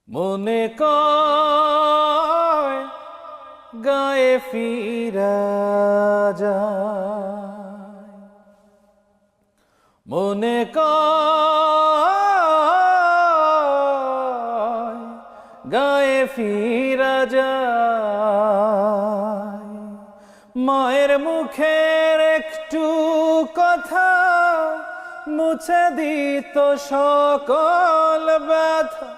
মনে কয় গায়ে ফিরা যায়, মনে কয় গায়ে ফিরা যায়। মায়ের মুখের একটু কথা মুছে দিত সকল ব্যথা,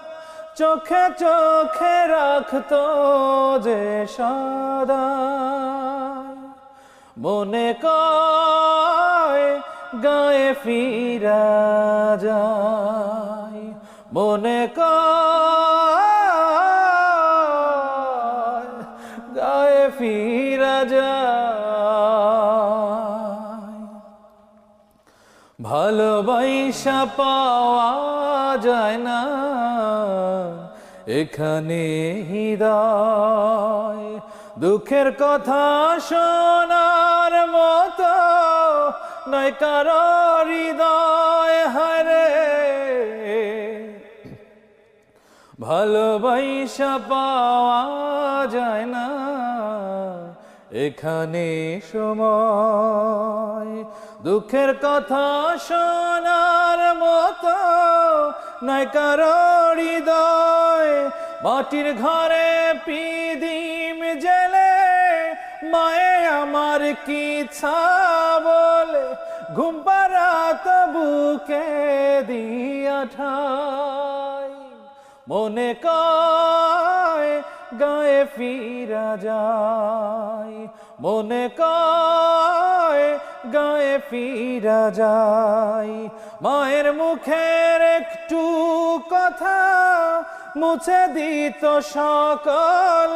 চোখে চোখে রাখতো যে সদাই। মনে কয় গায়ে ফিরা যায়, মনে কয় গায়ে ফিরা যায়। ভালোবাসা পাওয়া যায় না এখানে হৃদয়, দুঃখের কথা শোনার মতো নয় কারো হৃদয়। হায়রে ভালোবাসা পাওয়া যায় না এখানে সময়, দুঃখের কথা শোনার মতো নাই কারো হৃদয়। মাটির ঘরে পিদিম জেলে মায়ে আমার কি ছা বলে ঘুম পাড়াত বুকে দিয়া ঠাই। মনে কয় গায়ে ফিরা যায়, মনে কয় গায়ে ফিরা যায়। মায়ের মুখের একটু কথা মুছে দিত সকল